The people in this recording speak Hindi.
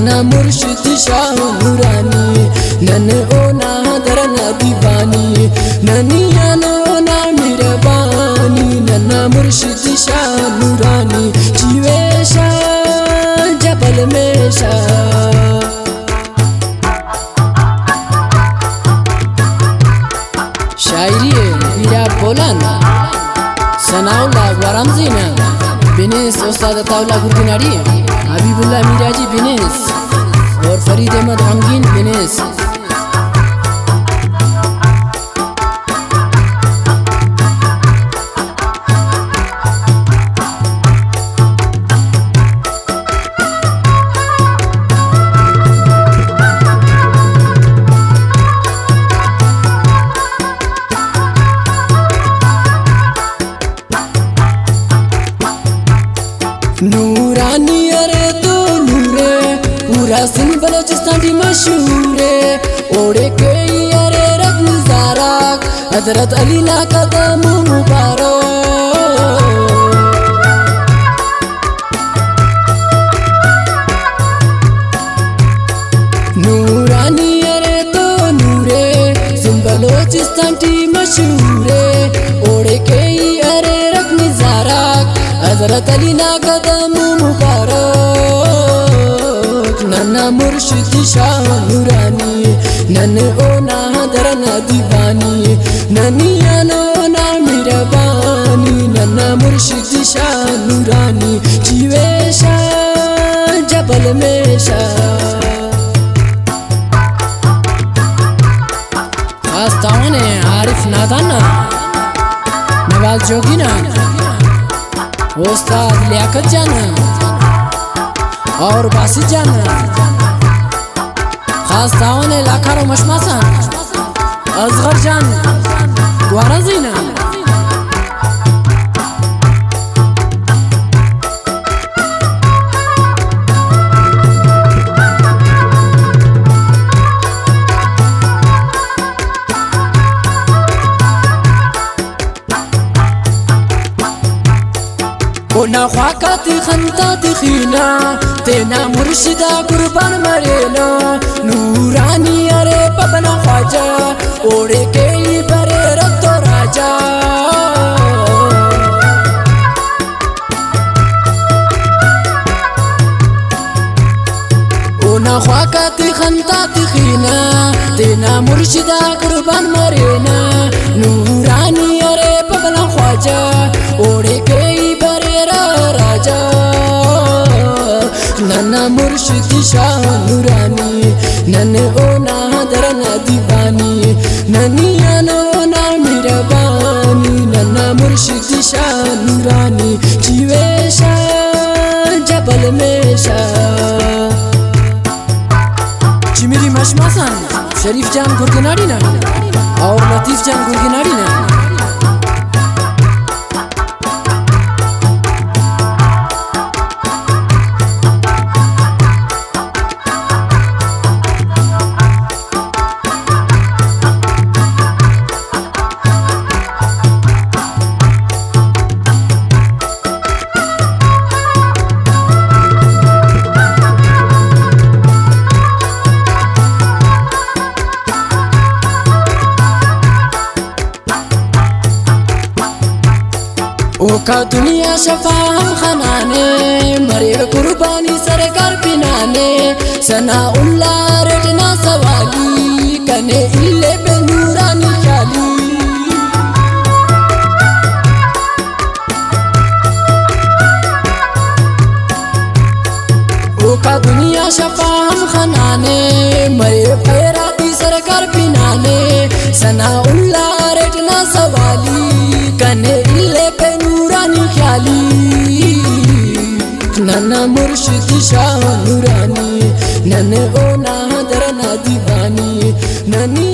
नन्ना मुर्शिद शाह नूरानी नन ओना दरना दीवानी ननिया नोना मेहरबानी नन्ना मुर्शिद शाह नूरानी जीवे शाह जबल में शाह शायरी मीरा बोलन सनाउल्ला वारामजीना बिनेस उस्ताद ताउला गुरगुनारी हबीबुल्लाह मीराजी बिनेस और फरीद अहमद गमगीन बिनेस नूरानी अरे तो नूरे पूरा सिंध बलोचिस्तान की मशहूर है ओढ़े के अरे रग नजारा हजरत अली ला कदम मुबारक नूरानी अरे तो नूरे सिंध बलोचिस्तान की मशहूर है ओढ़े के अरे रग नजारा हजरत अली ला कदम मुबारक नन्ना मुर्शिद शाह नूरानी नन ओना दरना दीवानी ननिया नोना मेहरबानी नन्ना मुर्शिद शाह नूरानी जीवे शाह जबल में शाह आस्तावन आरिफ नादाना नवाज जोगीना उस्ताद लियाकत जाना और बासित जाना खास तावन लाखारो मशमासन असगर जान द्वारा जीना ओना ख्वाकाती खंताती खीना तेना मुर्शिदा कुर्बान मरेना नूरानी अरे पबना ख्वाजा ओढ़े के बरे रतो राजा ओना ख्वाकाती खंताती खीना तेना मुर्शिदा कुर्बान मरेना नूरानी अरे पबना ख्वाजा ओढ़े के राजा नन्ना मुर्शिद शाह नूरानी नन ओना दरना दीवानी ननिया नोना मेहरबानी नन्ना मुर्शिद शाह नूरानी जीवे शाह जबल में शाह चिमिरी मशमासन शरीफ जान गुरगनारी ना और लतीफ जान गुरगनारी ना ओका दुनिया शफा हम खनाने मरे कुर्बानी सरकार पिनाने सना उल्ला रटना सवाली कने इल्ले पे नूरानी ख्याली ओका दुनिया शफा हम खनाने मरे पैराती सरकार पिनाने सना उल्ला रटना सवाली कने इल्ले पे नन्ना मुर्शिद शाह नूरानी नन ओना दरना दीवानी ननी